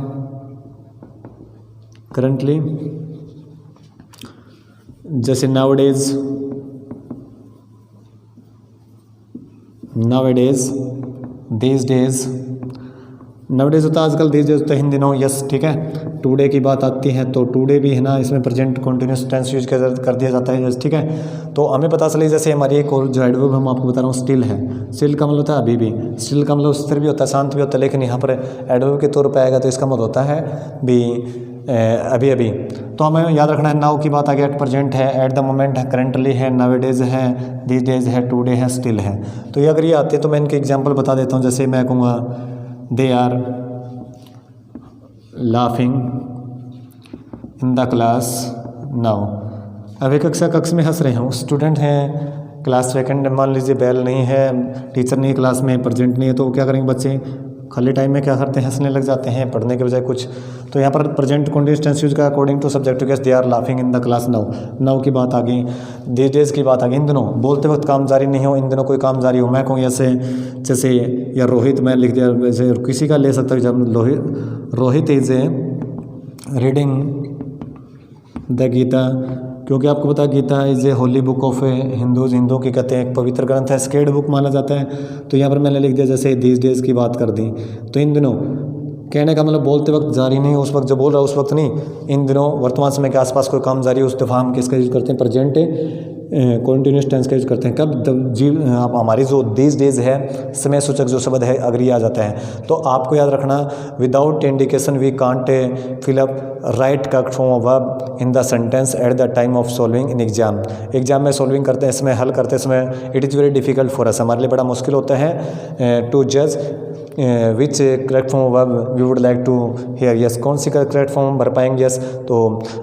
करंटली, जैसे nowadays, nowadays, these days, nowadays होता है आजकल, दीज डेज होता है इन दिनों, यस, ठीक है। टुडे की बात आती है तो टुडे भी है ना, इसमें प्रेजेंट कॉन्टिन्यूस टेंस यूज कर दिया जाता है, ठीक है। तो हमें पता चले जैसे हमारी एक और जो एडवर्ब हम आपको बता रहा हूँ स्टिल है, स्टिल का मतलब होता है अभी भी, स्टिल का मतलब स्थिर भी होता है, शांत भी होता है, लेकिन यहाँ पर एडवर्ब के तौर पर आएगा तो इसका मतलब होता है भी अभी अभी। तो हमें याद रखना है नाउ की बात आ गई, एट प्रेजेंट है, एट द मोमेंट है, करंटली है, नाउडेज है, दीज डेज है, टुडे है, स्टिल है। तो ये अगर ये आते हैं तो मैं इनके एग्जांपल बता देता हूँ। जैसे मैं कहूँगा they are laughing in the class now. अब एक कक्षा में हंस रहे हैं, स्टूडेंट हैं, क्लास वैकेंट मान लीजिए, बेल नहीं है, टीचर नहीं क्लास में, प्रेजेंट नहीं है, तो क्या करेंगे बच्चे खाली टाइम में क्या करते हैं, हंसने लग जाते हैं पढ़ने के बजाय कुछ। तो यहाँ पर प्रेजेंट कॉन्टिन्यूस टेंस यूज का according to subject to case, they are laughing in the class now, now की बात आ गई, दीज डेज की बात आ गई, इन दिनों बोलते वक्त काम जारी नहीं हो, इन दिनों कोई काम जारी हो। मैं कहूँ जैसे या रोहित, मैं लिख दिया वैसे किसी का ले सकता हूँ, जब Rohit is reading the Gita, क्योंकि आपको पता Gita is a holy book of Hindus, हिंदुओं की कहते हैं एक पवित्र ग्रंथ है, स्केर्ड बुक माना जाता है। तो यहाँ पर मैंने लिख दिया जैसे दीज डेज की बात कर दी, तो इन दिनों कहने का मतलब बोलते वक्त जारी नहीं, उस वक्त जो बोल रहा है उस वक्त नहीं, इन दिनों वर्तमान समय के आसपास कोई काम जारी है, उस दफ़ा हम किसका यूज करते हैं, present continuous tense use use करते हैं। कब आप हमारी जो दीज डेज है समय सूचक जो शब्द है अगर ये आ जाता है तो आपको याद रखना without indication we can't fill up right correct form of verb in the sentence at the time of solving in exam में सॉल्विंग करते हैं, इसमें हल करते समय it is very difficult for us, हमारे लिए बड़ा मुश्किल होता है टू जज which correct form verb we would like to hear, yes कौन सी करेक्ट फॉर्म भर पाएंगे, यस। तो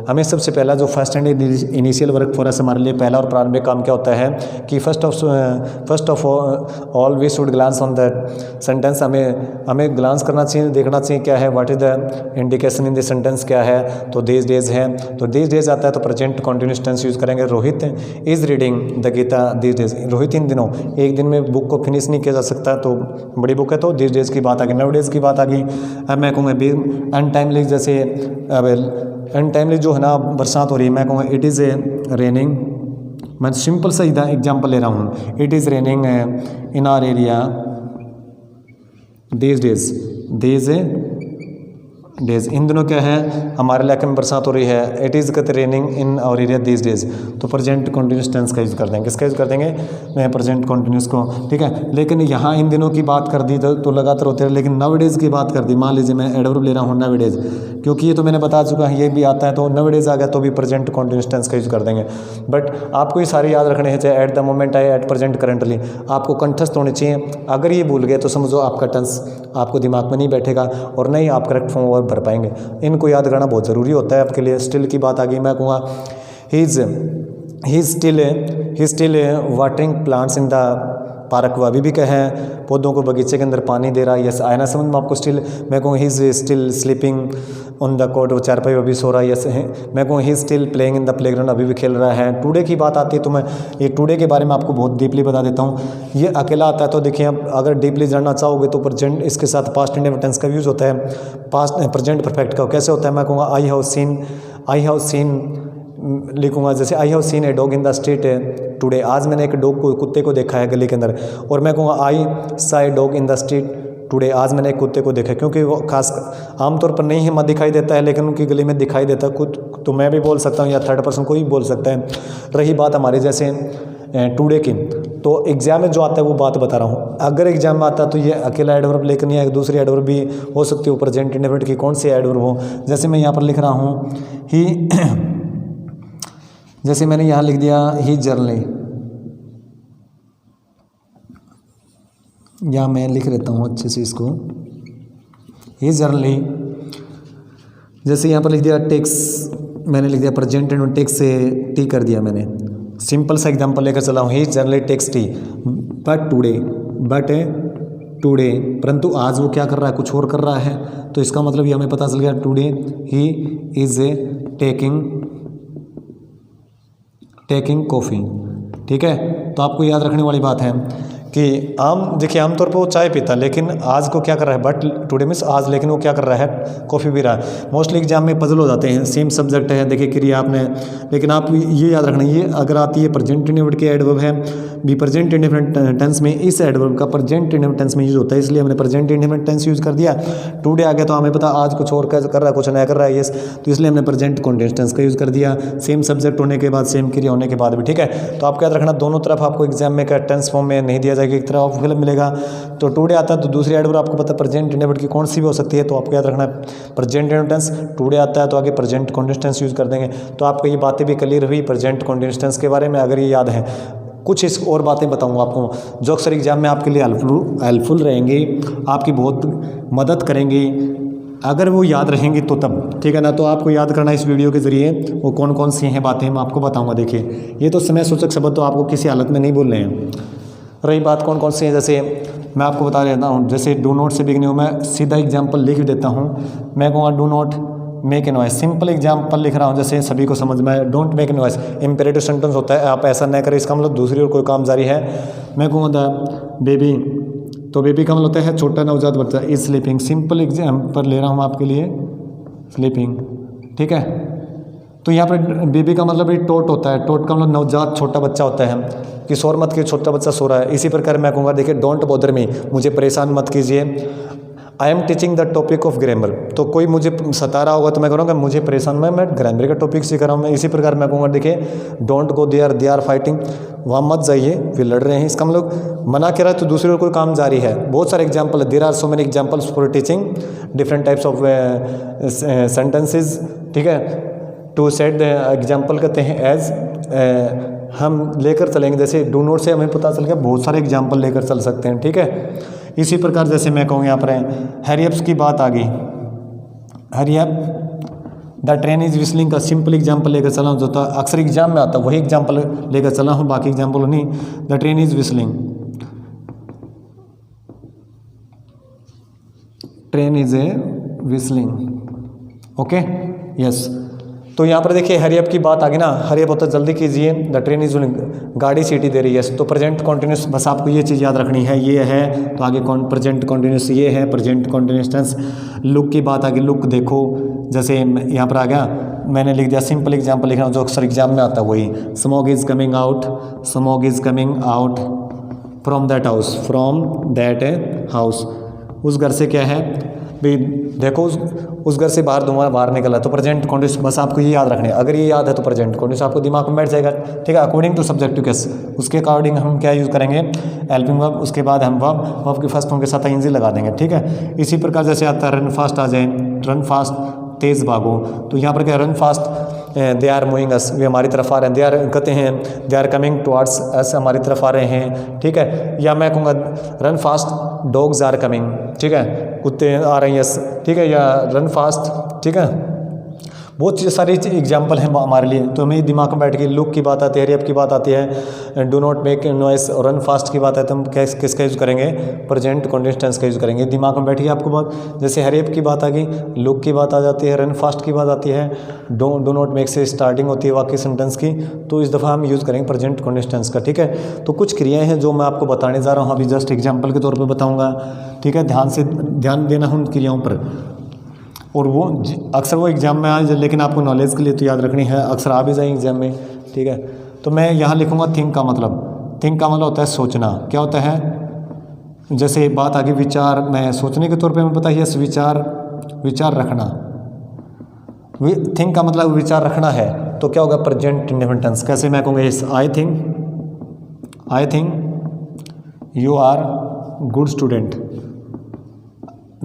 हमें सबसे पहला जो first and initial work for us हमारे लिए पहला और प्रारंभिक काम क्या होता है कि first of all we should glance on the sentence, हमें ग्लांस करना चाहिए, देखना चाहिए क्या है, what is the indication in the sentence क्या है। तो दीज डेज है, तो दीज डेज आता है तो प्रेजेंट कॉन्टिन्यूस टेंस यूज करेंगे। Rohit is reading the Gita these days, Rohit इन दिनों, एक दिन में बुक को फिनिश नहीं किया जा सकता, तो बड़ी बुक है तो दीज डेज की बात आ गई, नाउडेज की बात आ गई। अब मैं कहूँगा अनटाइमली, जैसे अब अनटाइमली जो है ना बरसात हो रही है, मैं कहूँगा इट इज़ ए रेनिंग, मैं सिंपल सा एग्जाम्पल ले रहा हूँ, it is raining in our area these days, इन दिनों क्या है हमारे इलाके में बरसात हो रही है, इट इज़ कहते raining in our area these days, तो प्रेजेंट कॉन्टिन्यूस टेंस का यूज कर देंगे, किसका यूज कर देंगे, मैं प्रेजेंट कॉन्टिन्यूस को, ठीक है। लेकिन यहाँ इन दिनों की बात कर दी तो लगातार होते रहे, लेकिन नाउडेज की बात कर दी, मान लीजिए मैं एडवर्ब ले रहा हूँ नाउडेज, क्योंकि ये तो मैंने बता चुका है ये भी आता है, तो नाउडेज आ गया तो भी प्रेजेंट कॉन्टिन्यूस टेंस का यूज कर देंगे। बट आपको ये सारे याद रखने हैं, चाहे एट द मोमेंट आए, एट प्रेजेंट, करंटली, आपको कंठस्थ होने चाहिए। अगर ये भूल गए तो समझो आपका टेंस आपको दिमाग में नहीं बैठेगा और नहीं आप करेक्ट फॉर्म और भर पाएंगे, इनको याद करना बहुत ज़रूरी होता है आपके लिए। स्टिल की बात आ गई, मैं कहूँगा ही is still watering plants in the park वो अभी भी क्या है, पौधों को बगीचे के अंदर पानी दे रहा है। यस, आया ना समझ में आपको? स्टिल मैं कहूँ he is still sleeping on the cot, वो चारपाई अभी सो रहा है। यस है, मैं कहूँ he still playing in the playground, अभी भी खेल रहा है। टुडे की बात आती है तो मैं ये टुडे के बारे में आपको बहुत डीपली बता देता हूँ। ये अकेला आता है तो देखिए, आप अगर डीपली जानना चाहोगे तो प्रेजेंट इसके साथ पास्ट इंडेफिनिट टेंस का यूज़ होता है। पास्ट प्रेजेंट परफेक्ट का कैसे होता है? मैं कहूँगा आई हैव सीन लिखूंगा, जैसे I have seen a dog in the street today, आज मैंने एक डॉग को, कुत्ते को देखा है गली के अंदर। और मैं कहूँगा आई सा a dog in the street today, आज मैंने एक कुत्ते को देखा, क्योंकि वो खास आमतौर पर नहीं हमें दिखाई देता है, लेकिन उनकी गली में दिखाई देता है। कुछ तो मैं भी बोल सकता हूँ या थर्ड पर्सन कोई भी बोल सकता है। रही बात हमारी जैसे टुडे की, तो एग्जाम में जो आता है वो बात बता रहा हूँ। अगर एग्जाम में आता है तो ये अकेला एडवर्ब, लेकिन ये दूसरी एडवर्ब भी हो सकती है प्रेजेंट इंडेफिनिट की, कौन सी एडवर्ब हो। जैसे मैं यहाँ पर लिख रहा हूँ ही, जैसे मैंने यहाँ लिख दिया ही जर्नली, या मैं लिख लेता हूँ अच्छे से इसको, ही जर्नली। जैसे यहाँ पर लिख दिया टेक्स, मैंने लिख दिया प्रेजेंट एंड टेक्स से टी कर दिया मैंने। सिंपल सा एग्जांपल लेकर चला हूँ, he generally takes tea but today, परंतु आज वो क्या कर रहा है, कुछ और कर रहा है। तो इसका मतलब ये हमें पता चल गया, today he is taking coffee. ठीक है, तो आपको याद रखने वाली बात है कि देखिए आमतौर पर वो चाय पीता है, लेकिन आज को क्या कर रहा है, बट टुडे मीन्स आज, लेकिन वो क्या कर रहा है, कॉफ़ी पी रहा है। मोस्टली एग्जाम में पजल हो जाते हैं, सेम सब्जेक्ट है, देखिए क्रिया आपने, लेकिन आप ये याद रखना, ये अगर आती है प्रेजेंट इंडेफिनिट की एडवर्ब है, भी प्रेजेंट इंडेफिनिट टेंस में इस एडवर्ब का प्रेजेंट इंडेफिनिट टेंस में यूज होता है, इसलिए हमने प्रेजेंट इंडेफिनिट टेंस यूज कर दिया। टुडे आ गया तो हमें पता आज कुछ और कर रहा है, कुछ नया कर रहा है, यस, तो इसलिए हमने प्रेजेंट कंटीन्यूअस टेंस का यूज कर दिया, सेम सब्जेक्ट होने के बाद, सेम क्रिया होने के बाद भी। ठीक है, तो आपको याद रखना, दोनों तरफ आपको एग्जाम में का टेंस फॉर्म में नहीं दिया जाएगा, एक तरफ आपको मिलेगा। तो टुडे आता है तो दूसरी एडवर्ब आपको पता प्रेजेंट इंडेफिनिट की कौन सी भी हो सकती है, तो आपको याद रखना प्रेजेंट इंडेफिनिट टेंस। टुडे आता है तो आगे प्रेजेंट कंटीन्यूअस टेंस यूज कर देंगे। तो आपको ये बातें भी क्लियर हुई प्रेजेंट कंटीन्यूअस टेंस के बारे में, अगर ये याद है। कुछ इस और बातें बताऊंगा आपको जो अक्सर एग्जाम में आपके लिए हेल्पफुल रहेंगी, आपकी बहुत मदद करेंगी, अगर वो याद रहेंगी तो तब। ठीक है ना, तो आपको याद करना इस वीडियो के जरिए वो कौन कौन सी हैं बातें मैं आपको बताऊंगा। देखिए, ये तो समय सूचक शब्द तो आपको किसी हालत में नहीं बोलने हैं। रही बात कौन कौन सी है, जैसे मैं आपको बता देता हूँ, जैसे डू नॉट से बिगनी हो, मैं सीधा एग्जाम्पल लिख देता हूँ। मैं कहूँगा do not make a noise, simple example लिख रहा हूँ, जैसे सभी को समझ में। Don't make a noise imperative sentence होता है, आप ऐसा न करें, इसका मतलब दूसरी और कोई काम जारी है। मैं कहूँगा द बेबी, तो बेबी का मतलब होता है छोटा नवजात बच्चा, इज स्लीपिंग, सिंपल एग्जाम्पल ले रहा हूँ आपके लिए, स्लीपिंग। ठीक है, तो यहाँ पर बेबी का मतलब टोट होता है, टोट का मतलब नवजात छोटा बच्चा होता है, किशोर मत के छोटा बच्चा सो रहा है। इसी प्रकार मैं कहूँगा, देखिए डोंट बॉदर मी, मुझे परेशान मत कीजिए। I am teaching the topic of grammar, तो कोई मुझे सता रहा होगा तो मैं कहूँगा मुझे परेशान, मैं ग्रामर का टॉपिक सीख रहा हूँ मैं। इसी प्रकार मैं कहूँगा, देखिए don't go there, they are fighting, वहाँ मत जाइए, वे लड़ रहे हैं। इसका मतलब मना कर रहा है तो दूसरी ओर कोई काम जारी है। बहुत सारे एग्जाम्पल है, there are so many examples for teaching different types of sentences. ठीक है, टू सेट द एग्जाम्पल कहते हैं एज, हम लेकर चलेंगे, जैसे डू नोट से हमें पता चल गया, बहुत सारे एग्जाम्पल लेकर चल सकते हैं। ठीक है, इसी प्रकार जैसे मैं कहूँ, यहाँ पर हैरियप्स की बात आ गई, हैरियप द ट्रेन इज विस्लिंग का सिंपल एग्जाम्पल लेकर चला हूँ, जो तो अक्सर एग्जाम में आता है वही एग्जाम्पल लेकर चला हूँ, बाकी एग्जाम्पल नहीं। The train is whistling, train is a whistling. Okay, yes, तो यहाँ पर देखिए हरियप की बात आ गई ना, हरियप होता है जल्दी कीजिए, द ट्रेन इज, गाड़ी सीटी दे रही है, तो प्रेजेंट कॉन्टिन्यूस, बस आपको ये चीज़ याद रखनी है, ये है तो आगे कौन प्रेजेंट कॉन्टिन्यूस, ये है प्रेजेंट कॉन्टिन्यूस टेंस। लुक की बात आ गई, लुक देखो, जैसे यहाँ पर आ गया, मैंने लिख दिया सिंपल एग्जाम्पल लिख रहा हूँ जो अक्सर एग्जाम में आता है वही, smoke is coming out, smoke is coming out from that house, from that house, उस घर से क्या है भाई, देखो उस घर से बाहर धुआं बाहर निकला, तो प्रेजेंट कॉन्टिन्यूस, बस आपको ये याद रखने, अगर ये याद है तो प्रेजेंट कॉन्टिन्यूस आपको दिमाग में बैठ जाएगा। ठीक है, अकॉर्डिंग टू सब्जेक्टिव केस, उसके अकॉर्डिंग हम क्या यूज़ करेंगे, हेल्पिंग वर्ब, उसके बाद हम वर्ब के फर्स्ट फॉर्म के साथ आईएनजी लगा देंगे। ठीक है, इसी प्रकार जैसे आता है रन फास्ट आ जाए, रन फास्ट तेज़ भागो, तो यहाँ पर क्या run fast, they are moving us, वे हमारी तरफ आ रहे हैं, दे आर कहते हैं they are coming towards us, हमारी तरफ आ रहे हैं। ठीक है, या मैं कहूँगा run fast dogs are coming, ठीक है, कुत्ते आ रहे हैं, यस, ठीक है, या रन फास्ट, ठीक है, बहुत सारी एग्जाम्पल हैं हमारे लिए, तो हमें दिमाग में बैठ के लुक की बात आती है, हरी अप की बात आती है, डू नॉट मेक नॉइस और रन फास्ट की बात है, तो हम किसका यूज़ करेंगे, प्रेजेंट कंटीन्यूअस टेंस का यूज़ करेंगे। दिमाग में बैठी आपको बात, जैसे हरी अप की बात आ गई, लुक की बात आ जाती है, रन फास्ट की बात आती है, डू नॉट मेक से स्टार्टिंग होती है वाक्य सेंटेंस की, तो इस दफ़ा हम यूज़ करेंगे प्रेजेंट कंटीन्यूअस टेंस का। ठीक है, तो कुछ क्रियाएँ हैं जो मैं आपको बताने जा रहा हूँ, अभी जस्ट एग्जाम्पल के तौर पर बताऊँगा। ठीक है, ध्यान देना उन क्रियाओं पर, और वो अक्सर वो एग्ज़ाम में आ जाए, लेकिन आपको नॉलेज के लिए तो याद रखनी है, अक्सर आ भी जाए एग्ज़ाम में। ठीक है, तो मैं यहाँ लिखूँगा थिंक का मतलब। थिंक का मतलब होता है सोचना। क्या होता है, जैसे बात आगे विचार, मैं सोचने के तौर पे मैं पता है विचार रखना। थिंक का मतलब विचार रखना है, तो क्या होगा, प्रेजेंट इंडेफिनिट टेंस। कैसे मैं कहूँगा, इस I think you are good student.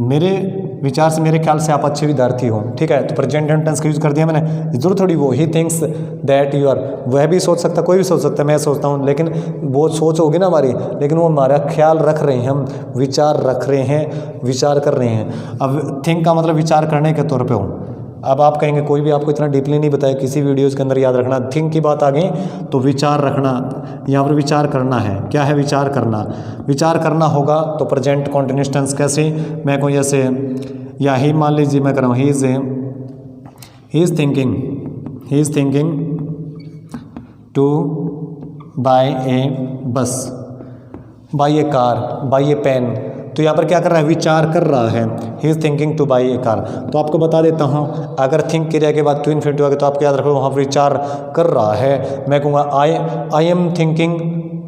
मेरे विचार से, मेरे ख्याल से आप अच्छे विद्यार्थी हो। ठीक है, तो प्रेजेंट टेंस का यूज़ कर दिया मैंने। जरूर थोड़ी वो he thinks that you are, वह भी सोच सकता, कोई भी सोच सकता है, मैं सोचता हूँ, लेकिन वो सोच होगी ना हमारी, लेकिन वो हमारा ख्याल रख रहे हैं, हम विचार रख रहे हैं, विचार कर रहे हैं। अब थिंक का मतलब विचार करने के तौर पे हो। अब आप कहेंगे कोई भी आपको इतना डीपली नहीं बताया, किसी वीडियोज़ के अंदर याद रखना, थिंक की बात आ गई तो विचार रखना, यहाँ पर विचार करना है। क्या है, विचार करना। विचार करना होगा तो प्रेजेंट कंटीन्यूअस टेंस। कैसे मैं कहूँ, जैसे या ही मान लीजिए मैं कर रहा हूँ, he is thinking to buy a bus, buy a car, buy a pen. तो यहाँ पर क्या कर रहा है, विचार कर रहा है। He is thinking to buy a car. तो आपको बता देता हूँ, अगर थिंक क्रिया के बाद टू इन्फिनिटिव आ गया तो आपको याद रखो वहाँ पर विचार कर रहा है। मैं कहूँगा I am thinking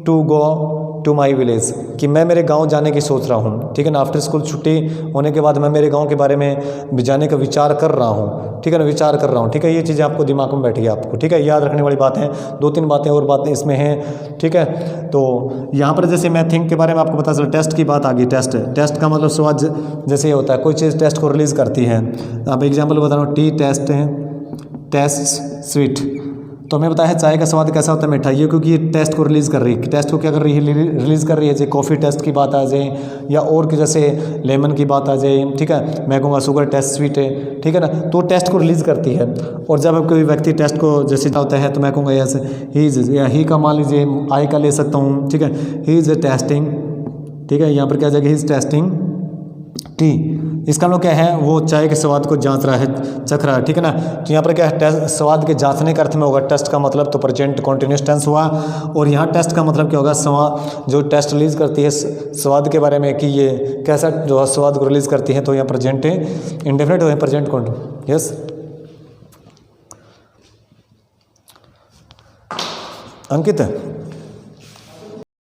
to go to my village, कि मैं मेरे गांव जाने की सोच रहा हूँ। ठीक है ना, आफ्टर स्कूल छुट्टी होने के बाद मैं मेरे गांव के बारे में जाने का विचार कर रहा हूँ। ठीक है ना, विचार कर रहा हूँ। ठीक है, ये चीज़ें आपको दिमाग में बैठी है आपको। ठीक है, याद रखने वाली बात है। 2-3 बातें और बातें इसमें हैं। ठीक है, तो यहाँ पर जैसे मैं थिंक के बारे में आपको पता चला, टेस्ट की बात आ गई। टेस्ट का मतलब स्वाद, जैसे ये होता है कोई चीज़ टेस्ट को रिलीज़ करती है। आप एग्जाम्पल बता रहा हूँ, टी टेस्ट है, टेस्ट स्वीट। तो हमें बताया है चाय का स्वाद कैसा होता है, मीठा। ये क्योंकि ये टेस्ट को रिलीज़ कर रही है। टेस्ट को क्या कर रही है, रिलीज़ कर रही है। जैसे कॉफ़ी टेस्ट की बात आ जाए, या और की जैसे लेमन की बात आ जाए। ठीक है, मैं कहूँगा शुगर टेस्ट स्वीट है। ठीक है ना, तो टेस्ट को रिलीज़ करती है। और जब कोई व्यक्ति टेस्ट को जैसे होता है, तो मैं कहूँगा ऐसे ही इज़, या ही का मान लीजिए आई का ले सकता हूँ। ठीक है, ही इज़ टेस्टिंग। ठीक है, यहाँ पर क्या जाएगा, ही इज़ टेस्टिंग टी। इसका मतलब क्या है, वो चाय के स्वाद को जांच रहा है, चख रहा है। ठीक है ना, तो यहाँ पर क्या है, स्वाद के जांचने का अर्थ में होगा टेस्ट का मतलब, तो प्रेजेंट कंटीन्यूअस टेंस हुआ। और यहाँ टेस्ट का मतलब क्या होगा, स्वाद, जो टेस्ट रिलीज़ करती है स्वाद के बारे में कि ये कैसा जो है स्वाद को रिलीज़ करती है, तो यहाँ प्रेजेंट इंडेफिनिट हो, प्रेजेंट कंटीन्यूअस। यस, अंकित